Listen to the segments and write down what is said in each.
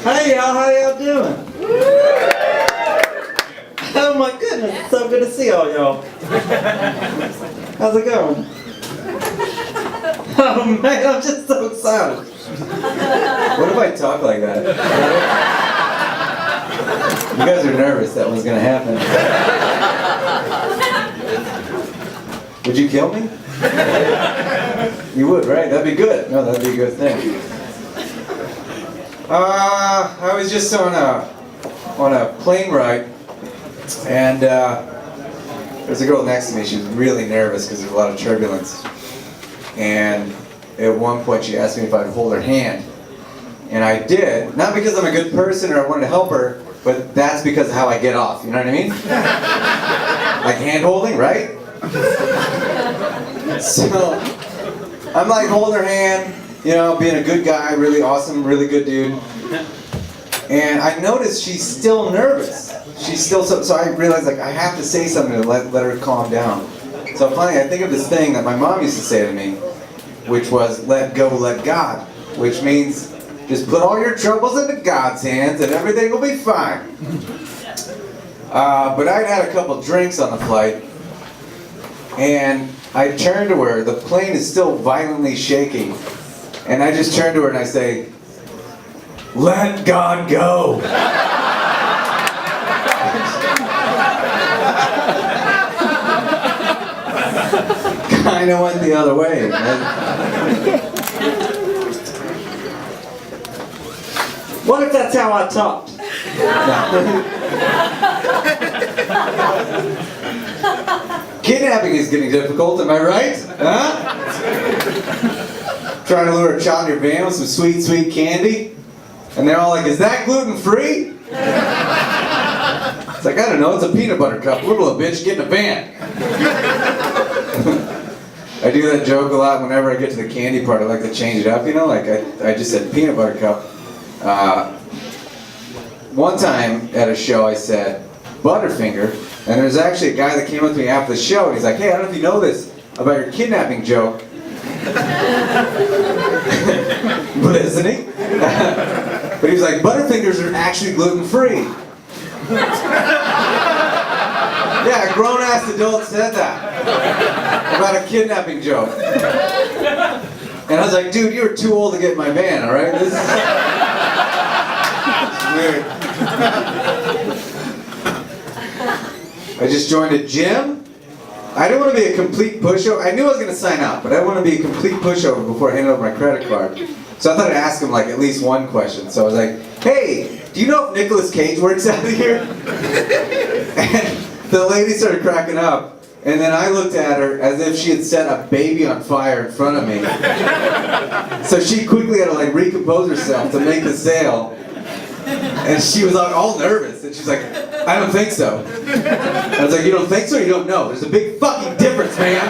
Hey y'all, how y'all doing? Oh my goodness, it's so good to see all y'all. How's it going? Oh man, I'm just so excited. What if I talk like that? You guys are nervous that was gonna happen. Would you kill me? You would, right? That'd be good. No, that'd be a good thing. I was just on a plane ride, and there's a girl next to me. She was really nervous because there's a lot of turbulence. And at one point she asked me if I'd hold her hand. And I did, not because I'm a good person or I wanted to help her, but that's because of how I get off, you know what I mean? Like hand holding, right? So, I'm like holding her hand, you know, being a good guy, really awesome, really good dude. And I noticed she's still nervous. She's still, so I realized like I have to say something to let her calm down. So finally I think of this thing that my mom used to say to me, which was, let go, let God. Which means, just put all your troubles into God's hands and everything will be fine. But I'd had a couple drinks on the flight, and I turned to her. The plane is still violently shaking, and I just turned to her and I say, let God go. Kind of went the other way. What if that's how I talked? Kidnapping is getting difficult, am I right? Huh? Trying to lure a child in your van with some sweet, sweet candy? And they're all like, is that gluten-free? It's like, I don't know, it's a peanut butter cup. Little bitch, get in a van. I do that joke a lot whenever I get to the candy part. I like to change it up, you know? Like, I just said peanut butter cup. One time at a show I said Butterfinger, and there's actually a guy that came up to me after the show, and he's like, hey, I don't know if you know this about your kidnapping joke. But isn't he? But he was like, Butterfingers are actually gluten-free. Yeah, a grown-ass adult said that about a kidnapping joke. And I was like, dude, you're too old to get in my van, alright? This is weird. I just joined a gym. I didn't want to be a complete pushover. I knew I was going to sign up, but I didn't want to be a complete pushover before I handed over my credit card. So I thought I'd ask him like at least one question. So I was like, hey, do you know if Nicolas Cage works out of here? And the lady started cracking up. And then I looked at her as if she had set a baby on fire in front of me. So she quickly had to like recompose herself to make the sale. And she was all nervous. And she's like, I don't think so. I was like, you don't think so or you don't know? There's a big fucking difference, man.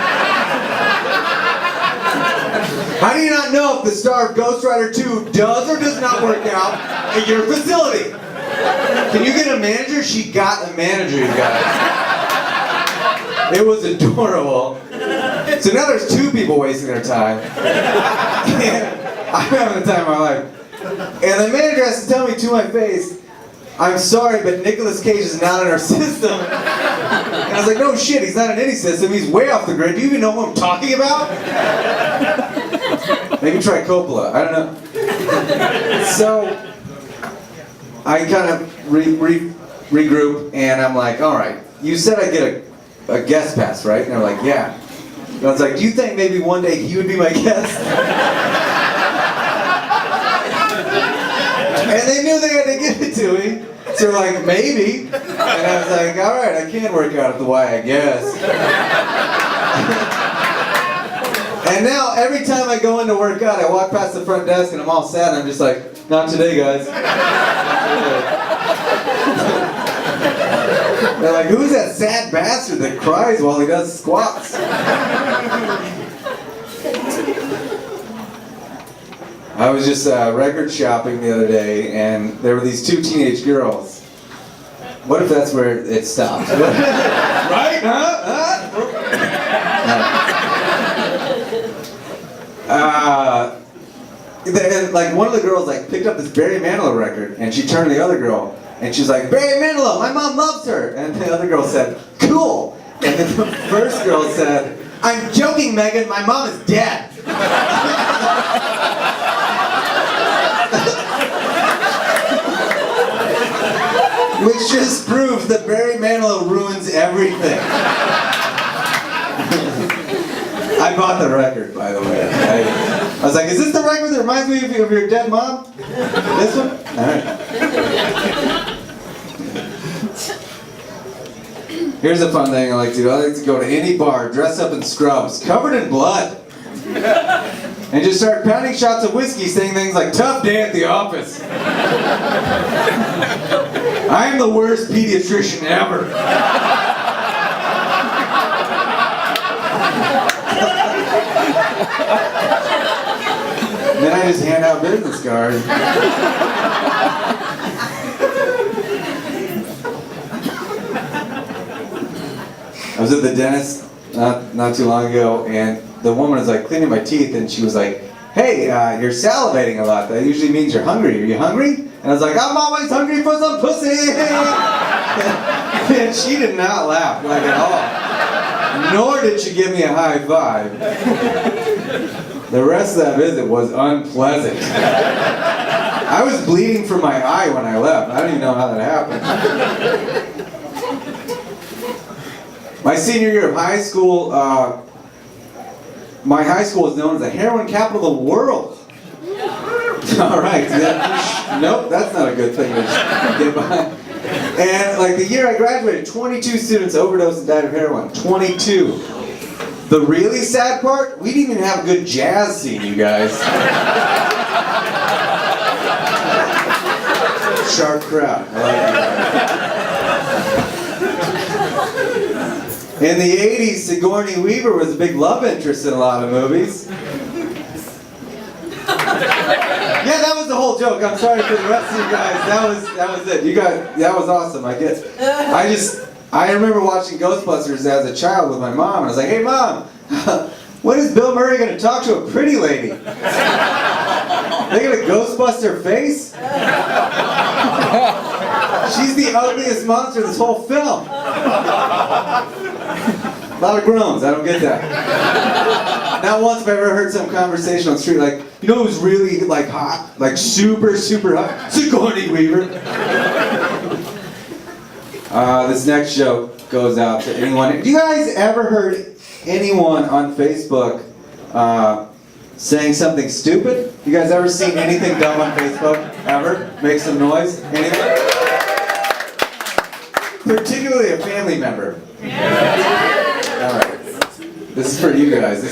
How do you not know if the star of Ghost Rider 2 does or does not work out at your facility? Can you get a manager? She got a manager, you guys. It was adorable. So now there's two people wasting their time. And I'm having the time of my life. And the manager has to tell me to my face, I'm sorry, but Nicolas Cage is not in our system. And I was like, no shit, he's not in any system. He's way off the grid. Do you even know what I'm talking about? Maybe try Coppola. I don't know. So I kind of regroup, and I'm like, all right, you said I'd get a guest pass, right? And they're like, yeah. And I was like, do you think maybe one day he would be my guest? And they knew they had to give it to me. So they're like, maybe. And I was like, all right, I can work out at the Y, I guess. And now, every time I go in to work out, I walk past the front desk and I'm all sad and I'm just like, not today, guys. They're like, who's that sad bastard that cries while he does squats? I was just record shopping the other day, and there were these two teenage girls. What if that's where it stops? Right? like one of the girls like picked up this Barry Manilow record, and she turned to the other girl, and she's like, Barry Manilow, my mom loves her. And the other girl said, cool. And then the first girl said, I'm joking, Megan, my mom is dead. Which just proves that Barry Manilow ruins everything. I bought the record, by the way. I was like, is this the record that reminds me of your dead mom? This one? Alright. Here's a fun thing I like to do. I like to go to any bar, dress up in scrubs, covered in blood, and just start pounding shots of whiskey, saying things like, tough day at the office. I am the worst pediatrician ever. Then I just hand out business cards. I was at the dentist not too long ago, and the woman was like cleaning my teeth, and she was like, hey, you're salivating a lot. That usually means you're hungry. Are you hungry? And I was like, I'm always hungry for some pussy. And she did not laugh, like at all. Nor did she give me a high five. The rest of that visit was unpleasant. I was bleeding from my eye when I left. I don't even know how that happened. My senior year of high school, my high school is known as the heroin capital of the world. All right. Nope, that's not a good thing to get behind. And like the year I graduated, 22 students overdosed and died of heroin. 22. The really sad part, we didn't even have a good jazz scene, you guys. Sharp crowd. I like that. In the 80s, Sigourney Weaver was a big love interest in a lot of movies. Yeah, that was the whole joke. I'm sorry for the rest of you guys. That was it. You guys, that was awesome. I remember watching Ghostbusters as a child with my mom, and I was like, hey Mom, when is Bill Murray going to talk to a pretty lady? They got a Ghostbuster face? She's the ugliest monster in this whole film. A lot of groans, I don't get that. Not once have I ever heard some conversation on the street like, you know who's really like hot? Like super, super hot? Sigourney Weaver. This next joke goes out to anyone. Have you guys ever heard anyone on Facebook saying something stupid? You guys ever seen anything dumb on Facebook? Ever? Make some noise? Anyone? Particularly a family member. Alright. This is for you guys.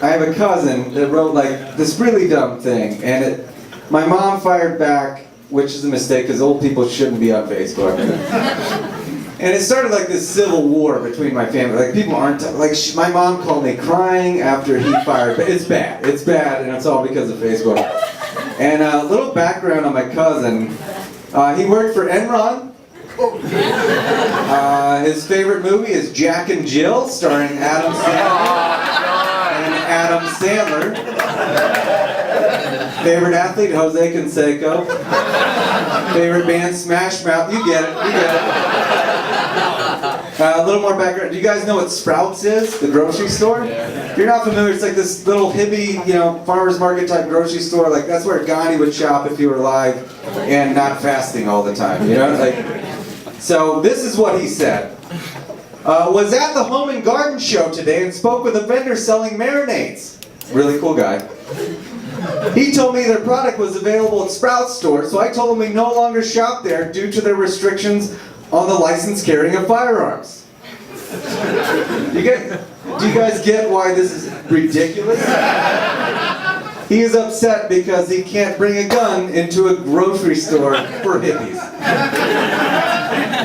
I have a cousin that wrote like this really dumb thing, and my mom fired back, which is a mistake because old people shouldn't be on Facebook. And it started like this civil war between my family. Like people aren't my mom called me crying after he fired. But it's bad, and it's all because of Facebook. And a little background on my cousin: he worked for Enron. His favorite movie is Jack and Jill, starring Adam Sandler. Favorite athlete, Jose Canseco. Favorite band, Smash Mouth. You get it. A little more background. Do you guys know what Sprouts is? The grocery store? If you're not familiar, it's like this little hippie, farmer's market type grocery store. Like that's where Gandhi would shop if he were alive and not fasting all the time. So this is what he said. Was at the Home and Garden show today and spoke with a vendor selling marinades. Really cool guy. He told me their product was available at Sprouts store, so I told him we no longer shop there due to their restrictions on the license carrying of firearms. Do you guys get why this is ridiculous? He is upset because he can't bring a gun into a grocery store for hippies.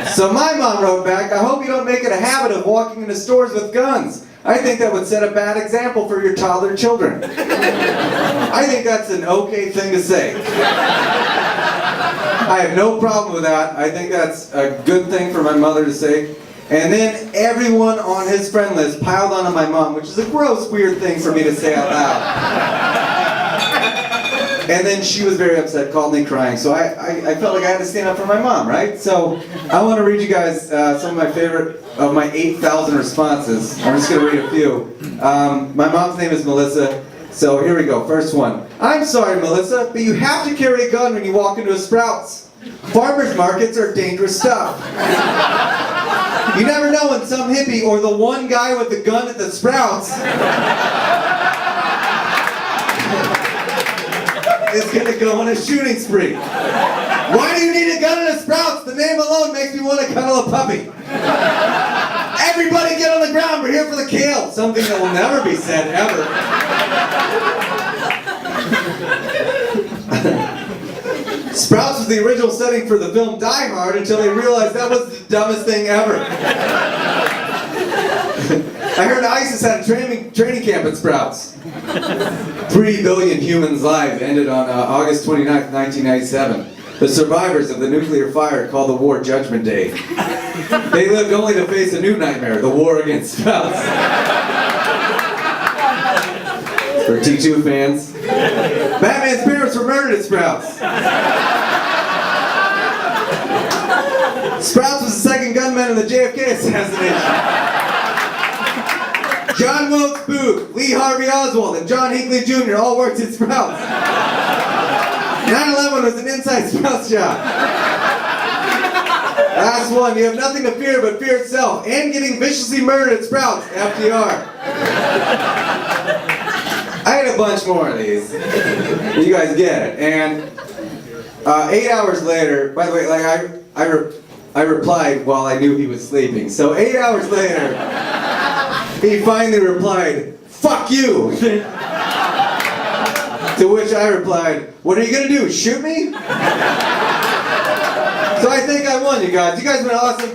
So my mom wrote back, I hope you don't make it a habit of walking into stores with guns. I think that would set a bad example for your toddler children. I think that's an okay thing to say. I have no problem with that. I think that's a good thing for my mother to say. And then everyone on his friend list piled onto my mom, which is a gross, weird thing for me to say out loud. And then she was very upset, called me crying. So I felt like I had to stand up for my mom, right? So I want to read you guys some of my favorite of my 8,000 responses. I'm just going to read a few. My mom's name is Melissa. So here we go. First one. I'm sorry, Melissa, but you have to carry a gun when you walk into a Sprouts. Farmers markets are dangerous stuff. You never know when some hippie or the one guy with the gun at the Sprouts is gonna go on a shooting spree. Why do you need a gun at a Sprouts? The name alone makes me want to cuddle a puppy. Everybody get on the ground, we're here for the kale. Something that will never be said, ever. Sprouts was the original setting for the film Die Hard until they realized that was the dumbest thing ever. I heard ISIS had a training camp at Sprouts. 3 billion humans' lives ended on August 29th, 1997. The survivors of the nuclear fire called the war Judgment Day. They lived only to face a new nightmare, the war against Sprouts. For T2 fans, Batman's parents were murdered at Sprouts. Sprouts was the second gunman in the JFK assassination. John Wilkes Booth, Lee Harvey Oswald, and John Hinckley Jr. all worked at Sprouts. 9/11 was an inside Sprouts job. Last one, you have nothing to fear but fear itself, and getting viciously murdered at Sprouts, FDR. I had a bunch more of these. You guys get it. And 8 hours later, by the way, like I replied while I knew he was sleeping. So 8 hours later, he finally replied, "Fuck you." To which I replied, "What are you gonna do, shoot me?" So I think I won, you guys. You guys have been awesome.